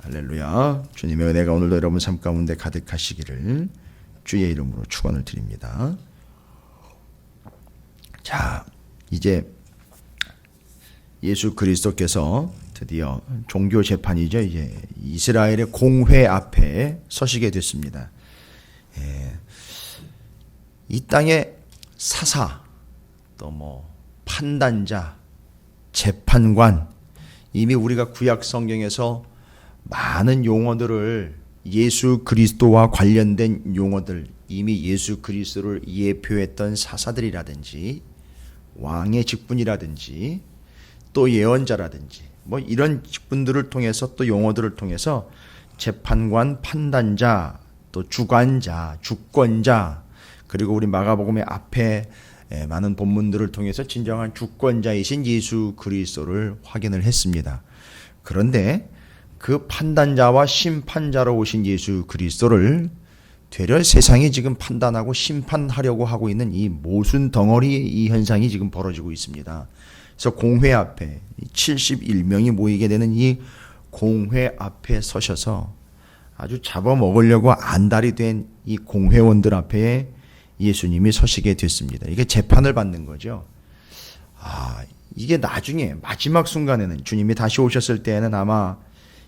할렐루야. 주님의 은혜가 오늘도 여러분 삶 가운데 가득하시기를 주의 이름으로 축원을 드립니다. 자, 이제 예수 그리스도께서 드디어 종교 재판이죠. 이제 이스라엘의 공회 앞에 서시게 됐습니다. 이 땅의 사사, 또 판단자, 재판관, 이미 우리가 구약 성경에서 많은 용어들을 예수 그리스도와 관련된 용어들, 이미 예수 그리스도를 예표했던 사사들이라든지 왕의 직분이라든지 또 예언자라든지 이런 직분들을 통해서 또 용어들을 통해서 재판관, 판단자, 또 주관자, 주권자, 그리고 우리 마가복음의 앞에 많은 본문들을 통해서 진정한 주권자이신 예수 그리스도를 확인을 했습니다. 그런데 그 판단자와 심판자로 오신 예수 그리스도를 되려 세상이 지금 판단하고 심판하려고 하고 있는 이 모순 덩어리의 이 현상이 지금 벌어지고 있습니다. 그래서 공회 앞에 71명이 모이게 되는 이 공회 앞에 서셔서 아주 잡아먹으려고 안달이 된 이 공회원들 앞에 예수님이 서시게 됐습니다. 이게 재판을 받는 거죠. 이게 나중에 마지막 순간에는 주님이 다시 오셨을 때에는 아마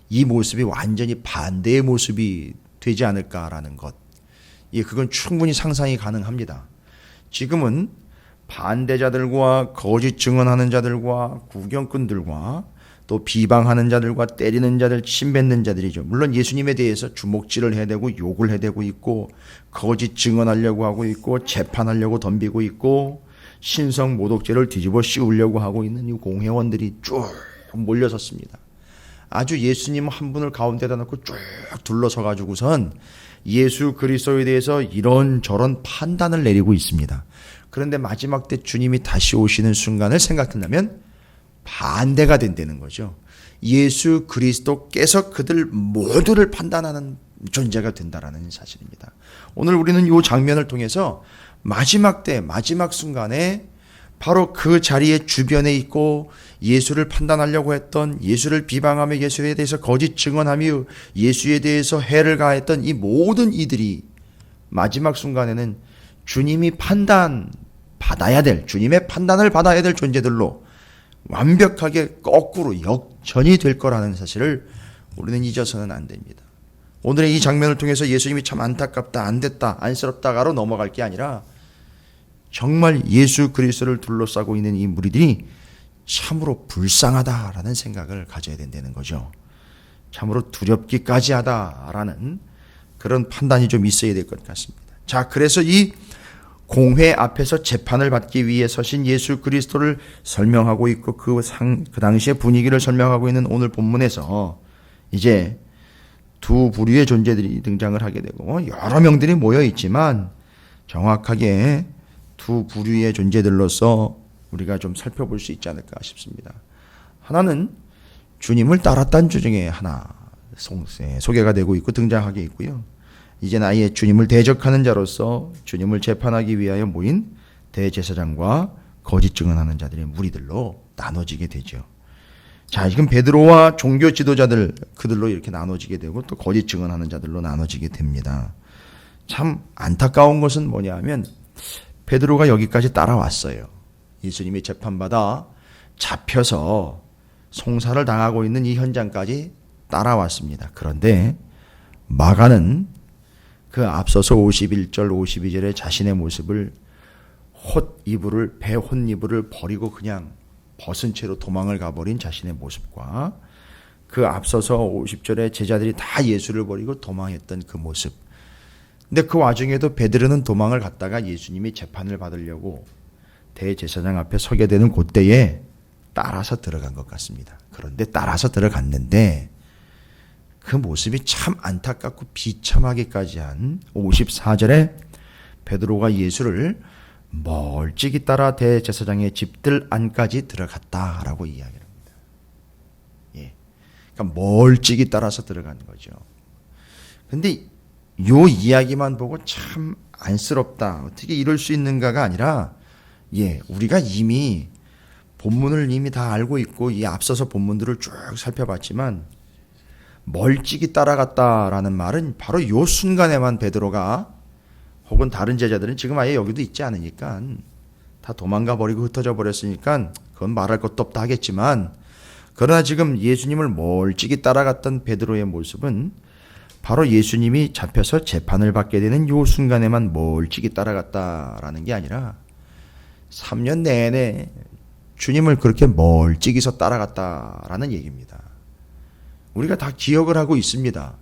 이 모습이 완전히 반대의 모습이 되지 않을까라는 것. 그건 충분히 상상이 가능합니다. 지금은 반대자들과 거짓 증언하는 자들과 구경꾼들과 또 비방하는 자들과 때리는 자들, 침뱉는 자들이죠. 물론 예수님에 대해서 주먹질을 해대고 욕을 해대고 있고 거짓 증언하려고 하고 있고 재판하려고 덤비고 있고 신성 모독죄를 뒤집어 씌우려고 하고 있는 이 공회원들이 쭉 몰려섰습니다. 아주 예수님 한 분을 가운데다 놓고 쭉 둘러서 가지고선 예수 그리스도에 대해서 이런저런 판단을 내리고 있습니다. 그런데 마지막 때 주님이 다시 오시는 순간을 생각한다면 반대가 된다는 거죠. 예수 그리스도께서 그들 모두를 판단하는 존재가 된다라는 사실입니다. 오늘 우리는 이 장면을 통해서 마지막 때, 마지막 순간에 바로 그 자리에 주변에 있고 예수를 판단하려고 했던, 예수를 비방하며 예수에 대해서 거짓 증언하며 예수에 대해서 해를 가했던 이 모든 이들이 마지막 순간에는 주님이 판단받아야 될, 주님의 판단을 받아야 될 존재들로 완벽하게 거꾸로 역전이 될 거라는 사실을 우리는 잊어서는 안 됩니다. 오늘의 이 장면을 통해서 예수님이 참 안타깝다, 안 됐다, 안쓰럽다가로 넘어갈 게 아니라 정말 예수 그리스도를 둘러싸고 있는 이 무리들이 참으로 불쌍하다라는 생각을 가져야 된다는 거죠. 참으로 두렵기까지 하다라는 그런 판단이 좀 있어야 될 것 같습니다. 자, 그래서 이 공회 앞에서 재판을 받기 위해 서신 예수 그리스도를 설명하고 있고 그 당시의 분위기를 설명하고 있는 오늘 본문에서 이제 두 부류의 존재들이 등장을 하게 되고 여러 명들이 모여 있지만 정확하게 두 부류의 존재들로서 우리가 좀 살펴볼 수 있지 않을까 싶습니다. 하나는 주님을 따랐다는 주 중에 하나 소개가 되고 있고 등장하게 있고요. 이제는 아예 주님을 대적하는 자로서 주님을 재판하기 위하여 모인 대제사장과 거짓 증언하는 자들의 무리들로 나눠지게 되죠. 자, 지금 베드로와 종교 지도자들 그들로 이렇게 나눠지게 되고 또 거짓 증언하는 자들로 나눠지게 됩니다. 참 안타까운 것은 뭐냐 하면 베드로가 여기까지 따라왔어요. 예수님이 재판받아 잡혀서 송사를 당하고 있는 이 현장까지 따라왔습니다. 그런데 마가는 그 앞서서 51절 52절에 자신의 모습을 배 헛이불을 버리고 그냥 벗은 채로 도망을 가버린 자신의 모습과 그 앞서서 50절에 제자들이 다 예수를 버리고 도망했던 그 모습. 근데 그 와중에도 베드로는 도망을 갔다가 예수님이 재판을 받으려고 대제사장 앞에 서게 되는 그때에 따라서 들어간 것 같습니다. 그런데 따라서 들어갔는데 그 모습이 참 안타깝고 비참하기까지 한 54절에 베드로가 예수를 멀찍이 따라 대제사장의 집들 안까지 들어갔다라고 이야기합니다. 그러니까 멀찍이 따라서 들어간 거죠. 근데 요 이야기만 보고 참 안쓰럽다. 어떻게 이럴 수 있는가가 아니라 우리가 이미 본문을 이미 다 알고 있고 이 앞서서 본문들을 쭉 살펴봤지만 멀찍이 따라갔다라는 말은 바로 요 순간에만 베드로가 혹은 다른 제자들은 지금 아예 여기도 있지 않으니까 다 도망가 버리고 흩어져 버렸으니까 그건 말할 것도 없다 하겠지만, 그러나 지금 예수님을 멀찍이 따라갔던 베드로의 모습은 바로 예수님이 잡혀서 재판을 받게 되는 요 순간에만 멀찍이 따라갔다라는 게 아니라 3년 내내 주님을 그렇게 멀찍이서 따라갔다라는 얘기입니다. 우리가 다 기억을 하고 있습니다.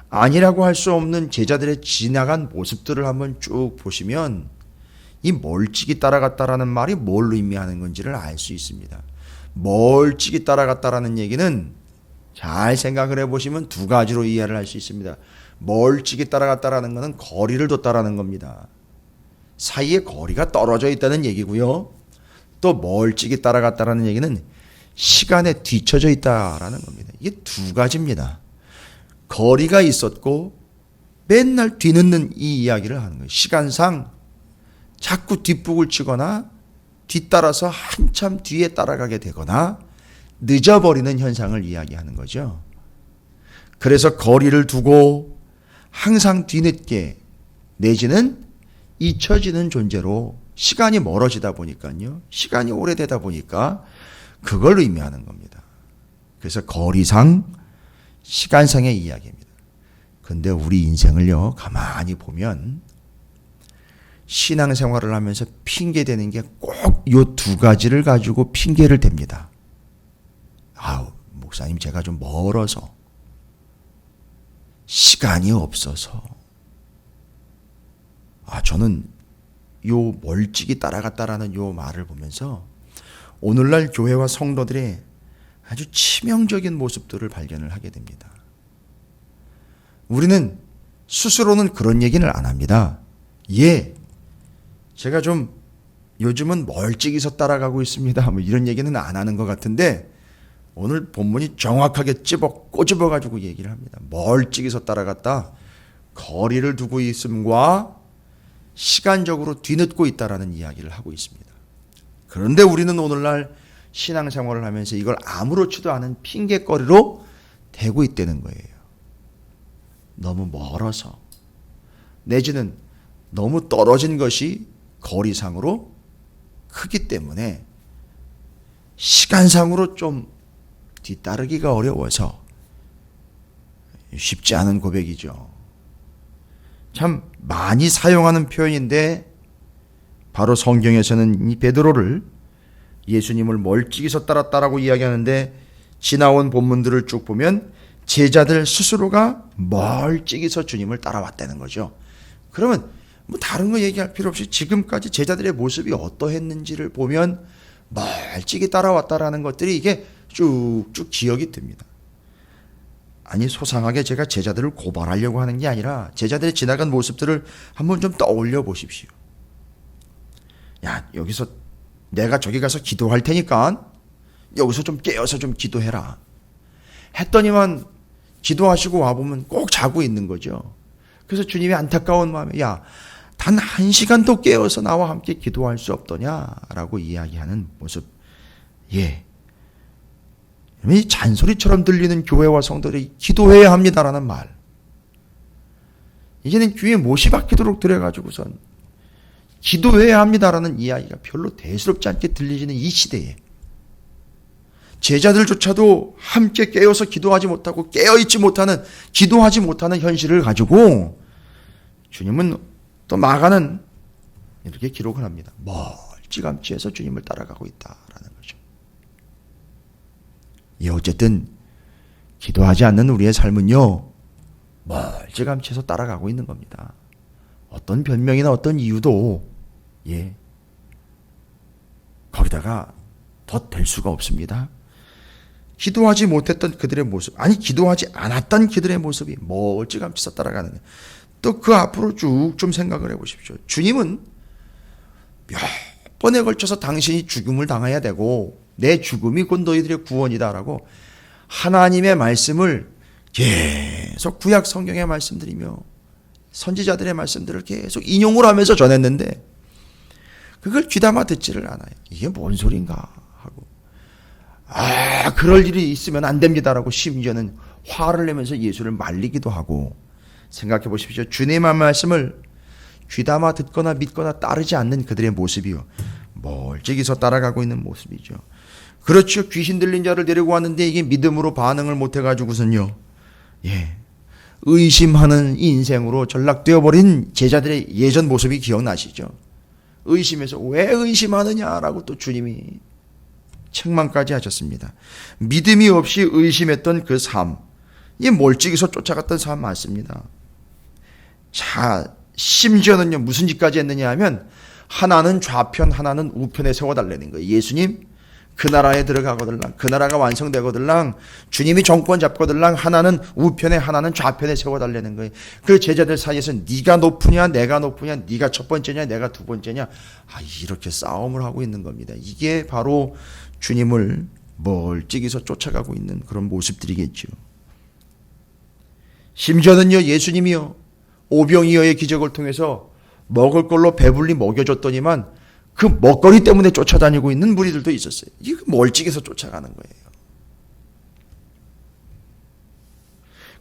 아니라고 할 수 없는 제자들의 지나간 모습들을 한번 쭉 보시면 이 멀찍이 따라갔다라는 말이 뭘 의미하는 건지를 알 수 있습니다. 멀찍이 따라갔다라는 얘기는 잘 생각을 해보시면 두 가지로 이해를 할 수 있습니다. 멀찍이 따라갔다라는 것은 거리를 뒀다라는 겁니다. 사이에 거리가 떨어져 있다는 얘기고요. 또 멀찍이 따라갔다라는 얘기는 시간에 뒤처져 있다라는 겁니다. 이게 두 가지입니다. 거리가 있었고 맨날 뒤늦는 이 이야기를 하는 거예요. 시간상 자꾸 뒷북을 치거나 뒤따라서 한참 뒤에 따라가게 되거나 늦어버리는 현상을 이야기하는 거죠. 그래서 거리를 두고 항상 뒤늦게 내지는 잊혀지는 존재로 시간이 멀어지다 보니까요. 시간이 오래되다 보니까 그걸 의미하는 겁니다. 그래서 거리상, 시간상의 이야기입니다. 근데 우리 인생을요, 가만히 보면 신앙생활을 하면서 핑계대는 게 꼭 요 두 가지를 가지고 핑계를 댑니다. 목사님 제가 좀 멀어서, 시간이 없어서, 저는 요 멀찍이 따라갔다라는 요 말을 보면서 오늘날 교회와 성도들의 아주 치명적인 모습들을 발견을 하게 됩니다. 우리는 스스로는 그런 얘기는 안 합니다. 제가 좀 요즘은 멀찍이서 따라가고 있습니다. 이런 얘기는 안 하는 것 같은데 오늘 본문이 정확하게 꼬집어가지고 얘기를 합니다. 멀찍이서 따라갔다. 거리를 두고 있음과 시간적으로 뒤늦고 있다라는 이야기를 하고 있습니다. 그런데 우리는 오늘날 신앙생활을 하면서 이걸 아무렇지도 않은 핑계거리로 대고 있다는 거예요. 너무 멀어서, 내지는 너무 떨어진 것이 거리상으로 크기 때문에 시간상으로 좀 뒤따르기가 어려워서, 쉽지 않은 고백이죠. 참 많이 사용하는 표현인데 바로 성경에서는 이 베드로를 예수님을 멀찍이서 따랐다라고 이야기하는데, 지나온 본문들을 쭉 보면 제자들 스스로가 멀찍이서 주님을 따라왔다는 거죠. 그러면 다른 거 얘기할 필요 없이 지금까지 제자들의 모습이 어떠했는지를 보면 멀찍이 따라왔다라는 것들이 이게 쭉쭉 기억이 듭니다. 소상하게 제가 제자들을 고발하려고 하는 게 아니라 제자들의 지나간 모습들을 한번 좀 떠올려 보십시오. 여기서 내가 저기 가서 기도할 테니까 여기서 좀 깨어서 좀 기도해라 했더니만 기도하시고 와보면 꼭 자고 있는 거죠. 그래서 주님이 안타까운 마음에 단 1시간도 깨어서 나와 함께 기도할 수 없더냐라고 이야기하는 모습. 이 잔소리처럼 들리는 교회와 성도들이 기도해야 합니다라는 말. 이제는 귀에 못이 박히도록 들여가지고선 기도해야 합니다라는 이야기가 별로 대수롭지 않게 들리지는 이 시대에 제자들조차도 함께 깨어서 기도하지 못하고 깨어있지 못하는, 기도하지 못하는 현실을 가지고 주님은 또 마가는 이렇게 기록을 합니다. 멀찌감치 해서 주님을 따라가고 있다라는 거죠. 어쨌든 기도하지 않는 우리의 삶은요, 멀찌감치 해서 따라가고 있는 겁니다. 어떤 변명이나 어떤 이유도 거기다가 덧댈 수가 없습니다. 기도하지 못했던 그들의 모습, 기도하지 않았던 그들의 모습이 멀찌감치 해서 따라가는, 또 그 앞으로 쭉 좀 생각을 해보십시오. 주님은 몇 번에 걸쳐서 당신이 죽음을 당해야 되고 내 죽음이 곧 너희들의 구원이다라고 하나님의 말씀을 계속 구약 성경의 말씀드리며 선지자들의 말씀들을 계속 인용을 하면서 전했는데 그걸 귀담아 듣지를 않아요. 이게 뭔 소린가 하고, 그럴 일이 있으면 안 됩니다라고 심지어는 화를 내면서 예수를 말리기도 하고. 생각해 보십시오. 주님의 말씀을 귀담아 듣거나 믿거나 따르지 않는 그들의 모습이요, 멀찍이서 따라가고 있는 모습이죠. 그렇죠. 귀신 들린 자를 데리고 왔는데 이게 믿음으로 반응을 못해가지고선요, 의심하는 인생으로 전락되어 버린 제자들의 예전 모습이 기억나시죠? 의심해서 왜 의심하느냐라고 또 주님이 책망까지 하셨습니다. 믿음이 없이 의심했던 그 삶, 이 멀찍이서 쫓아갔던 삶 맞습니다. 자, 심지어는요, 무슨 짓까지 했느냐 하면 하나는 좌편 하나는 우편에 세워달라는 거예요. 예수님 그 나라에 들어가거들랑, 그 나라가 완성되거들랑, 주님이 정권 잡거들랑 하나는 우편에 하나는 좌편에 세워달라는 거예요. 그 제자들 사이에서 네가 높으냐 내가 높으냐, 네가 첫 번째냐 내가 두 번째냐, 이렇게 싸움을 하고 있는 겁니다. 이게 바로 주님을 멀찍이서 쫓아가고 있는 그런 모습들이겠죠. 심지어는요, 예수님이요 오병이어의 기적을 통해서 먹을 걸로 배불리 먹여줬더니만 그 먹거리 때문에 쫓아다니고 있는 무리들도 있었어요. 이거 멀찍이서 쫓아가는 거예요.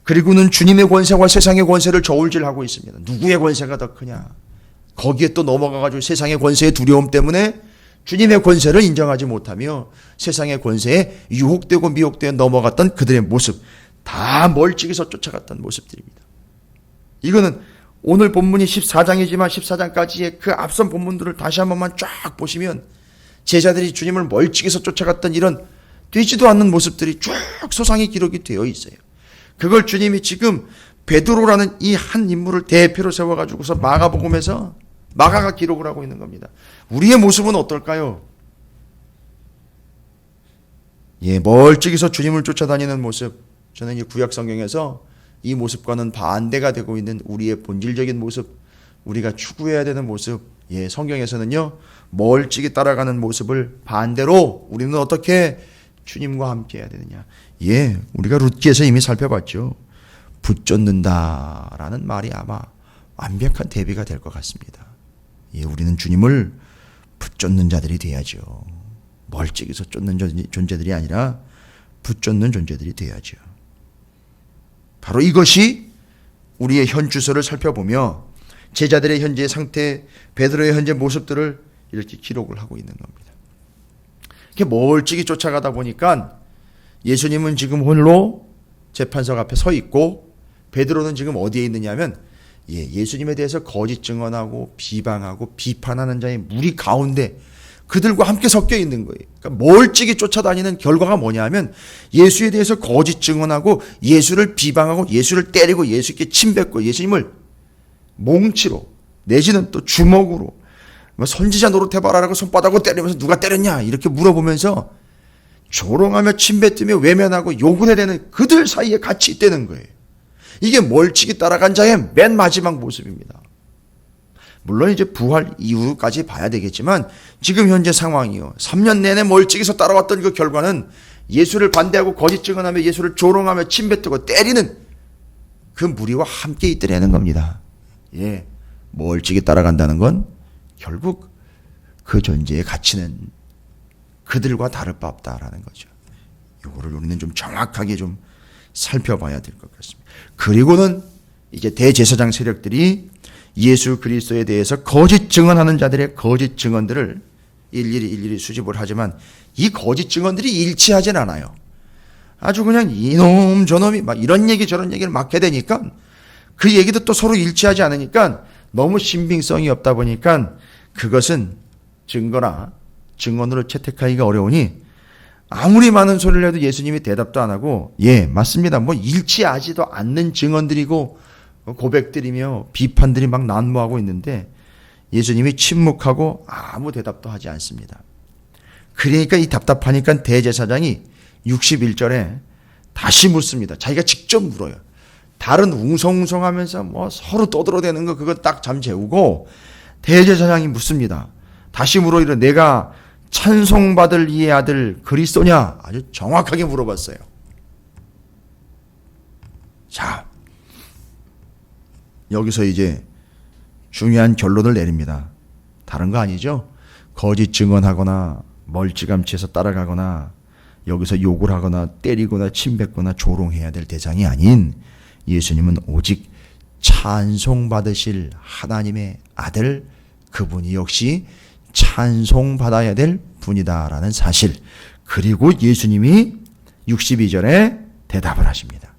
그리고는 주님의 권세와 세상의 권세를 저울질하고 있습니다. 누구의 권세가 더 크냐? 거기에 또 넘어가가지고 세상의 권세의 두려움 때문에 주님의 권세를 인정하지 못하며 세상의 권세에 유혹되고 미혹되어 넘어갔던 그들의 모습, 다 멀찍이서 쫓아갔던 모습들입니다. 이거는 오늘 본문이 14장이지만 14장까지의 그 앞선 본문들을 다시 한 번만 쫙 보시면 제자들이 주님을 멀찍이서 쫓아갔던 이런 되지도 않는 모습들이 쭉 소상히 기록이 되어 있어요. 그걸 주님이 지금 베드로라는 이 한 인물을 대표로 세워가지고서 마가복음에서 마가가 기록을 하고 있는 겁니다. 우리의 모습은 어떨까요? 멀찍이서 주님을 쫓아다니는 모습, 저는 이 구약 성경에서 이 모습과는 반대가 되고 있는 우리의 본질적인 모습, 우리가 추구해야 되는 모습, 성경에서는요 멀찍이 따라가는 모습을 반대로 우리는 어떻게 주님과 함께 해야 되느냐, 우리가 룻기에서 이미 살펴봤죠. 붙잡는다라는 말이 아마 완벽한 대비가 될 것 같습니다. 우리는 주님을 붙잡는 자들이 돼야죠. 멀찍이서 쫓는 존재들이 아니라 붙잡는 존재들이 돼야죠. 바로 이것이 우리의 현 주소를 살펴보며 제자들의 현재 상태, 베드로의 현재 모습들을 이렇게 기록을 하고 있는 겁니다. 이렇게 멀찍이 쫓아가다 보니까 예수님은 지금 홀로 재판석 앞에 서 있고 베드로는 지금 어디에 있느냐 하면 예수님에 대해서 거짓 증언하고 비방하고 비판하는 자의 무리 가운데 그들과 함께 섞여 있는 거예요. 그러니까 멀찍이 쫓아다니는 결과가 뭐냐 하면 예수에 대해서 거짓 증언하고 예수를 비방하고 예수를 때리고 예수께 침뱉고 예수님을 몽치로 내지는 또 주먹으로 선지자 노릇해봐라라고 손바닥으로 때리면서 누가 때렸냐 이렇게 물어보면서 조롱하며 침뱉으며 외면하고 욕을 해대는 그들 사이에 같이 있다는 거예요. 이게 멀찍이 따라간 자의 맨 마지막 모습입니다. 물론 이제 부활 이후까지 봐야 되겠지만 지금 현재 상황이요, 3년 내내 멀찍이서 따라왔던 그 결과는 예수를 반대하고 거짓 증언하며 예수를 조롱하며 침뱉고 때리는 그 무리와 함께 있더라는 겁니다. 멀찍이 따라간다는 건 결국 그 존재의 가치는 그들과 다를 바 없다라는 거죠. 이거를 우리는 좀 정확하게 좀 살펴봐야 될 것 같습니다. 그리고는 이제 대제사장 세력들이 예수 그리스도에 대해서 거짓 증언하는 자들의 거짓 증언들을 일일이 수집을 하지만 이 거짓 증언들이 일치하진 않아요. 아주 그냥 이놈 저놈이 막 이런 얘기 저런 얘기를 막 해대니까 그 얘기도 또 서로 일치하지 않으니까 너무 신빙성이 없다 보니까 그것은 증거나 증언으로 채택하기가 어려우니 아무리 많은 소리를 해도 예수님이 대답도 안 하고 맞습니다. 일치하지도 않는 증언들이고 고백들이며 비판들이 막 난무하고 있는데 예수님이 침묵하고 아무 대답도 하지 않습니다. 그러니까 이 답답하니까 대제사장이 61절에 다시 묻습니다. 자기가 직접 물어요. 다른 웅성웅성하면서 서로 떠들어대는 거 그거 딱 잠재우고 대제사장이 묻습니다. 다시 물어 이르 내가 찬송받을 이의 아들 그리스도냐? 아주 정확하게 물어봤어요. 자, 여기서 이제 중요한 결론을 내립니다. 다른 거 아니죠? 거짓 증언하거나 멀찌감치해서 따라가거나 여기서 욕을 하거나 때리거나 침뱉거나 조롱해야 될 대상이 아닌 예수님은 오직 찬송받으실 하나님의 아들, 그분이 역시 찬송받아야 될 분이다라는 사실. 그리고 예수님이 62절에 대답을 하십니다.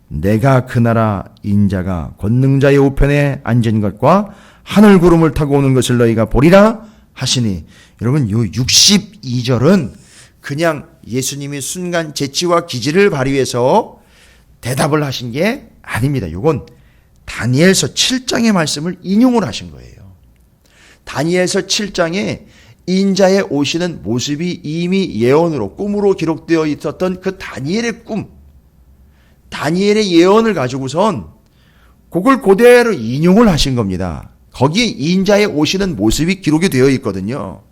내가 그 나라 인자가 권능자의 우편에 앉은 것과 하늘 구름을 타고 오는 것을 너희가 보리라 하시니, 여러분 요 62절은 그냥 예수님이 순간 재치와 기질을 발휘해서 대답을 하신 게 아닙니다. 이건 다니엘서 7장의 말씀을 인용을 하신 거예요. 다니엘서 7장에 인자의 오시는 모습이 이미 예언으로, 꿈으로 기록되어 있었던 그 다니엘의 꿈, 다니엘의 예언을 가지고선 그걸 그대로 인용을 하신 겁니다. 거기에 인자의 오시는 모습이 기록이 되어 있거든요.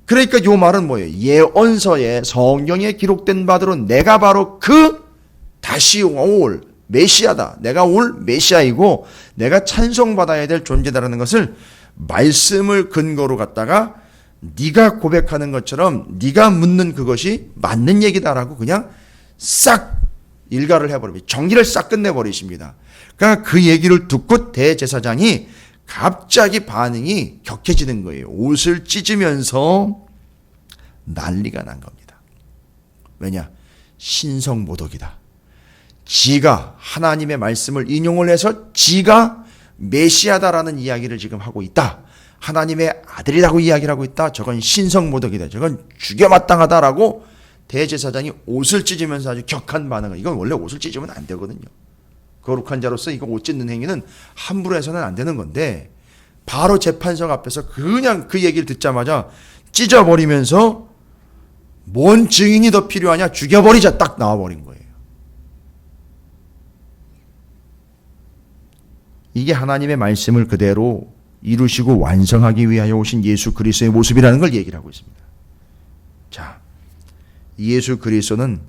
그러니까 이 말은 뭐예요? 예언서에, 성경에 기록된 바대로 내가 바로 그 다시 올 메시아다. 내가 올 메시아이고 내가 찬송받아야 될 존재다라는 것을 말씀을 근거로 갖다가 네가 고백하는 것처럼 네가 묻는 그것이 맞는 얘기다라고 그냥 싹 일가를 해버립니다. 정리를 싹 끝내버리십니다. 그러니까 그 얘기를 듣고 대제사장이 갑자기 반응이 격해지는 거예요. 옷을 찢으면서 난리가 난 겁니다. 왜냐? 신성모독이다. 지가 하나님의 말씀을 인용을 해서 지가 메시아다라는 이야기를 지금 하고 있다. 하나님의 아들이라고 이야기를 하고 있다. 저건 신성모독이다. 저건 죽여마땅하다라고 대제사장이 옷을 찢으면서 아주 격한 반응을. 이건 원래 옷을 찢으면 안 되거든요. 거룩한 자로서 이거 옷 찢는 행위는 함부로 해서는 안 되는 건데 바로 재판석 앞에서 그냥 그 얘기를 듣자마자 찢어버리면서 뭔 증인이 더 필요하냐, 죽여버리자, 딱 나와버린 거예요. 이게 하나님의 말씀을 그대로 이루시고 완성하기 위하여 오신 예수 그리스도의 모습이라는 걸 얘기를 하고 있습니다. 자, 예수 그리스도는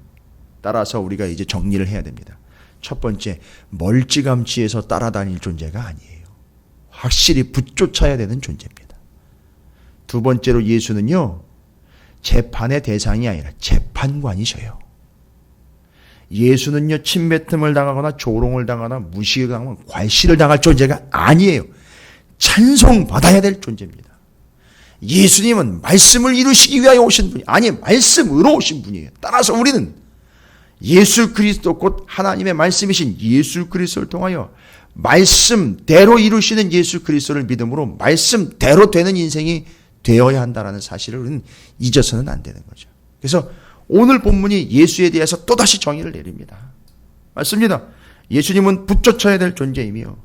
따라서 우리가 이제 정리를 해야 됩니다. 첫 번째, 멀찌감치해서 따라다닐 존재가 아니에요. 확실히 붙쫓아야 되는 존재입니다. 두 번째로 예수는요, 재판의 대상이 아니라 재판관이셔요. 예수는요, 침뱉음을 당하거나 조롱을 당하거나 무시를 당하거나 괄시를 당할 존재가 아니에요. 찬송받아야 될 존재입니다. 예수님은 말씀을 이루시기 위하여 오신 분이 아니 말씀으로 오신 분이에요. 따라서 우리는 예수 그리스도 곧 하나님의 말씀이신 예수 그리스도를 통하여 말씀대로 이루시는 예수 그리스도를 믿음으로 말씀대로 되는 인생이 되어야 한다는 사실을 우리는 잊어서는 안 되는 거죠. 그래서 오늘 본문이 예수에 대해서 또다시 정의를 내립니다. 맞습니다. 예수님은 붙쫓아야 될 존재이며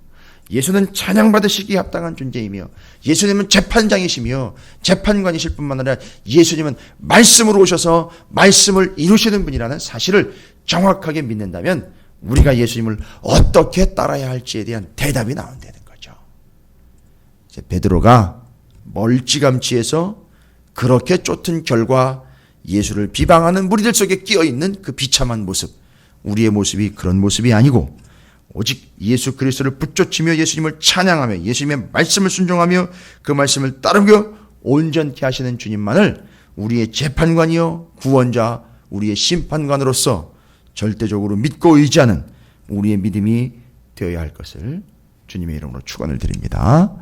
예수는 찬양받으시기에 합당한 존재이며 예수님은 재판장이시며 재판관이실 뿐만 아니라 예수님은 말씀으로 오셔서 말씀을 이루시는 분이라는 사실을 정확하게 믿는다면 우리가 예수님을 어떻게 따라야 할지에 대한 대답이 나온다는 거죠. 이제 베드로가 멀찌감치해서 그렇게 쫓은 결과 예수를 비방하는 무리들 속에 끼어있는 그 비참한 모습, 우리의 모습이 그런 모습이 아니고 오직 예수 그리스도를 붙쫓으며 예수님을 찬양하며 예수님의 말씀을 순종하며 그 말씀을 따르며 온전케 하시는 주님만을 우리의 재판관이요 구원자, 우리의 심판관으로서 절대적으로 믿고 의지하는 우리의 믿음이 되어야 할 것을 주님의 이름으로 축원을 드립니다.